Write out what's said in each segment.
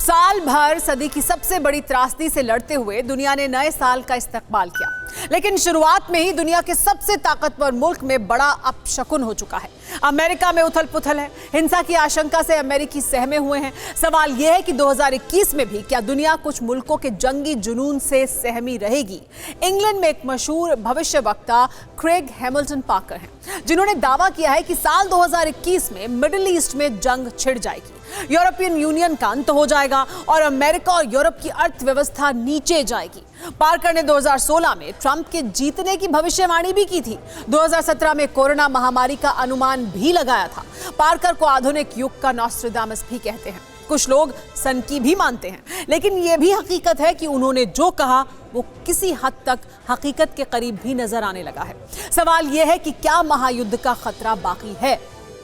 साल भर सदी की सबसे बड़ी त्रासदी से लड़ते हुए दुनिया ने नए साल का इस्तकबाल किया, लेकिन शुरुआत में ही दुनिया के सबसे ताकतवर मुल्क में बड़ा अपशकुन हो चुका है। अमेरिका में उथल पुथल है। हिंसा की आशंका से अमेरिकी सहमे हुए हैं। सवाल यह है कि 2021 में भी क्या दुनिया कुछ मुल्कों के जंगी जुनून से सहमी रहेगी। इंग्लैंड में एक मशहूर भविष्यवक्ता क्रेग हैमिल्टन पाकर हैं, जिन्होंने दावा किया है कि साल 2021 में मिडिल ईस्ट में जंग छिड़ जाएगी, यूरोपियन यूनियन का अंत हो जाएगा और अमेरिका और यूरोप की अर्थव्यवस्था नीचे जाएगी। पार्कर ने 2016 में ट्रंप के जीतने की भविष्यवाणी भी की थी। 2017 में कोरोना महामारी का अनुमान भी लगाया था। पार्कर को आधुनिक युग का नॉस्ट्रेडामस भी कहते हैं। कुछ लोग सनकी भी मानते हैं, लेकिन यह भी हकीकत है कि उन्होंने जो कहा वो किसी हद तक हकीकत के करीब भी नजर आने लगा है। सवाल यह है कि क्या महायुद्ध का खतरा बाकी है?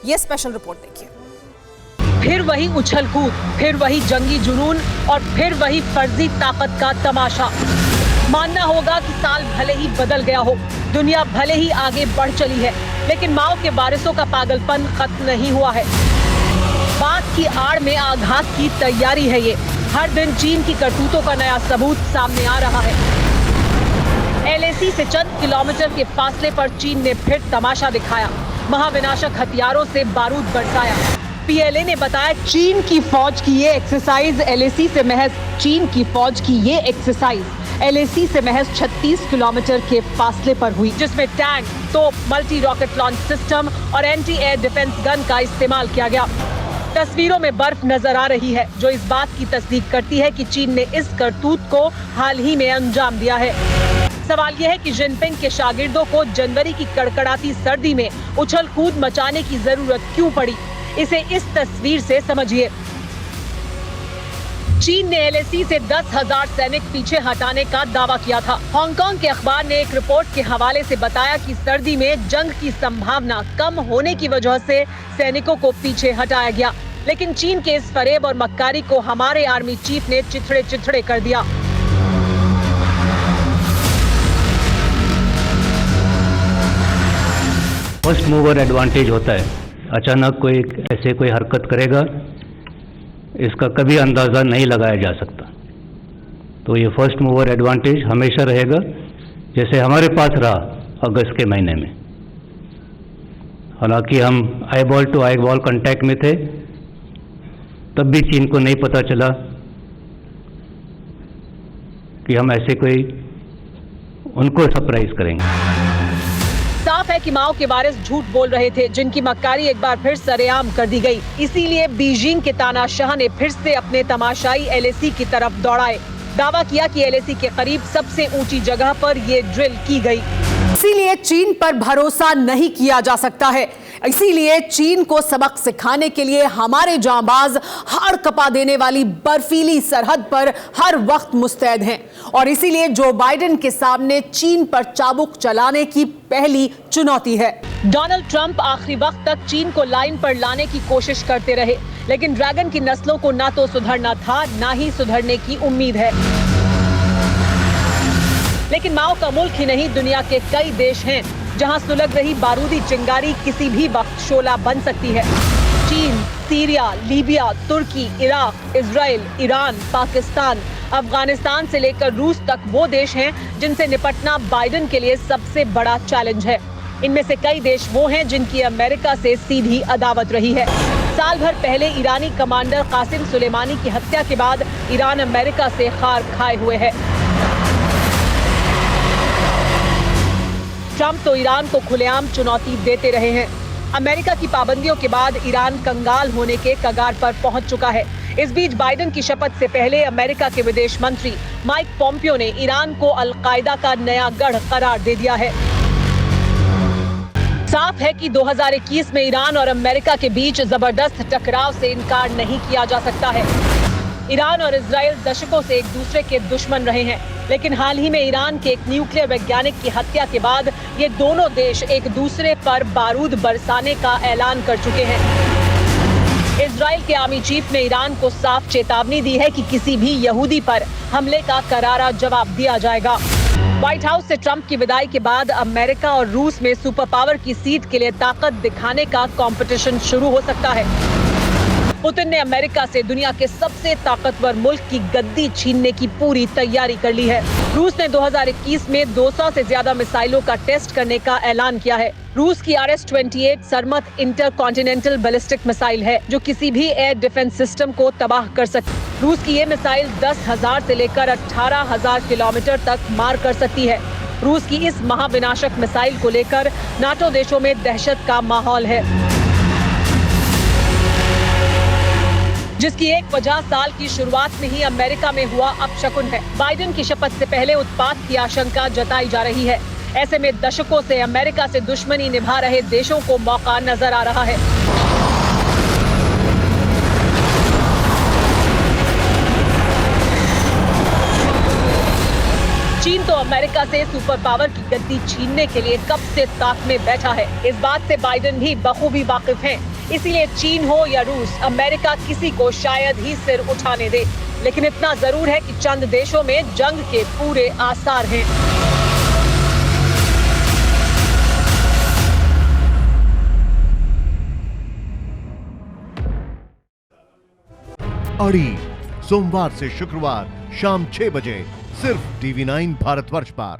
यह स्पेशल रिपोर्ट देखिए। फिर वही उछल कूद, फिर वही जंगी जुनून और फिर वही फर्जी ताकत का तमाशा। मानना होगा कि साल भले ही बदल गया हो, दुनिया भले ही आगे बढ़ चली है, लेकिन माओ के वारिसों का पागलपन खत्म नहीं हुआ है। बात की आड़ में आघात की तैयारी है ये। हर दिन चीन की करतूतों का नया सबूत सामने आ रहा है। LAC से चंद किलोमीटर के फासले पर चीन ने फिर तमाशा दिखाया। महाविनाशक हथियारों से बारूद बरसाया। PLA ने बताया चीन की फौज की ये एक्सरसाइज LAC से महज 36 किलोमीटर के फासले पर हुई, जिसमें टैंक, तोप, मल्टी रॉकेट लॉन्च सिस्टम और एंटी एयर डिफेंस गन का इस्तेमाल किया गया। तस्वीरों में बर्फ नजर आ रही है, जो इस बात की तस्दीक करती है कि चीन ने इस करतूत को हाल ही में अंजाम दिया है। सवाल यह है कि जिनपिंग के शागिर्दों को जनवरी की कड़कड़ाती सर्दी में उछल कूद मचाने की जरूरत क्यों पड़ी? इसे इस तस्वीर से समझिए। चीन ने LAC से 10,000 सैनिक पीछे हटाने का दावा किया था। हांगकांग के अखबार ने एक रिपोर्ट के हवाले से बताया कि सर्दी में जंग की संभावना कम होने की वजह से सैनिकों को पीछे हटाया गया, लेकिन चीन के इस फरेब और मक्कारी को हमारे आर्मी चीफ ने चिथड़े कर दिया। फर्स्ट मूवर एडवांटेज होता है। अचानक कोई हरकत करेगा, इसका कभी अंदाज़ा नहीं लगाया जा सकता। तो ये फर्स्ट मूवर एडवांटेज हमेशा रहेगा, जैसे हमारे पास रहा अगस्त के महीने में। हालांकि हम eyeball to eyeball contact में थे, तब भी चीन को नहीं पता चला कि हम ऐसे कोई उनको सरप्राइज करेंगे। साफ है कि माओ के वारिस झूठ बोल रहे थे, जिनकी मक्कारी एक बार फिर सरेआम कर दी गई। इसीलिए बीजिंग के तानाशाह ने फिर से अपने तमाशाई LAC की तरफ दौड़ाए। दावा किया कि LAC के करीब सबसे ऊंची जगह पर ये ड्रिल की गई। इसीलिए चीन पर भरोसा नहीं किया जा सकता है। इसीलिए चीन को सबक सिखाने के लिए हमारे जांबाज हाड़ कपा देने वाली बर्फीली सरहद पर हर वक्त मुस्तैद हैं, और इसीलिए जो बाइडेन के सामने चीन पर चाबुक चलाने की पहली चुनौती है। डोनाल्ड ट्रंप आखिरी वक्त तक चीन को लाइन पर लाने की कोशिश करते रहे, लेकिन ड्रैगन की नस्लों को ना तो सुधरना था, ना ही सुधरने की उम्मीद है। लेकिन माओ का मुल्क ही नहीं, दुनिया के कई देश हैं जहां सुलग रही बारूदी चिंगारी किसी भी वक्त शोला बन सकती है। चीन, सीरिया, लीबिया, तुर्की, Iraq, Israel, Iran, Pakistan, Afghanistan से लेकर रूस तक वो देश हैं जिनसे निपटना बाइडेन के लिए सबसे बड़ा चैलेंज है। इनमें से कई देश वो हैं जिनकी अमेरिका से सीधी अदावत रही है। साल भर पहले ईरानी कमांडर कासिम सुलेमानी की हत्या के बाद ईरान अमेरिका से खार खाए हुए है। ट्रंप तो ईरान को खुलेआम चुनौती देते रहे हैं। अमेरिका की पाबंदियों के बाद ईरान कंगाल होने के कगार पर पहुंच चुका है। इस बीच बाइडेन की शपथ से पहले अमेरिका के विदेश मंत्री माइक पोम्पियो ने ईरान को अलकायदा का नया गढ़ करार दे दिया है। साफ है कि 2021 में ईरान और अमेरिका के बीच जबरदस्त टकराव से इनकार नहीं किया जा सकता है। ईरान और इजराइल दशकों से एक दूसरे के दुश्मन रहे हैं, लेकिन हाल ही में ईरान के एक न्यूक्लियर वैज्ञानिक की हत्या के बाद ये दोनों देश एक दूसरे पर बारूद बरसाने का ऐलान कर चुके हैं। इजराइल के आर्मी चीफ ने ईरान को साफ चेतावनी दी है कि किसी भी यहूदी पर हमले का करारा जवाब दिया जाएगा। व्हाइट हाउस से ट्रंप की विदाई के बाद अमेरिका और रूस में सुपर पावर की सीट के लिए ताकत दिखाने का कंपटीशन शुरू हो सकता है। पुतिन ने अमेरिका से दुनिया के सबसे ताकतवर मुल्क की गद्दी छीनने की पूरी तैयारी कर ली है। रूस ने 2021 में 200 से ज्यादा मिसाइलों का टेस्ट करने का ऐलान किया है। रूस की RS-28 सरमत इंटरकॉन्टिनेंटल बैलिस्टिक मिसाइल है, जो किसी भी एयर डिफेंस सिस्टम को तबाह कर सकती है। रूस की ये मिसाइल 10,000 से लेकर 18,000 किलोमीटर तक मार कर सकती है। रूस की इस महाविनाशक मिसाइल को लेकर नाटो देशों में दहशत का माहौल है, जिसकी एक वजह साल की शुरुआत में ही अमेरिका में हुआ अपशकुन है। बाइडेन की शपथ से पहले उत्पात की आशंका जताई जा रही है। ऐसे में दशकों से अमेरिका से दुश्मनी निभा रहे देशों को मौका नजर आ रहा है। चीन तो अमेरिका से सुपर पावर की गद्दी छीनने के लिए कब से ताक में बैठा है। इस बात से बाइडेन भी बखूबी वाकिफ हैं। इसीलिए चीन हो या रूस, अमेरिका किसी को शायद ही सिर उठाने दे। लेकिन इतना जरूर है कि चंद देशों में जंग के पूरे आसार हैं। अड़ी सोमवार से शुक्रवार शाम 6 बजे सिर्फ TV9 भारतवर्ष पर।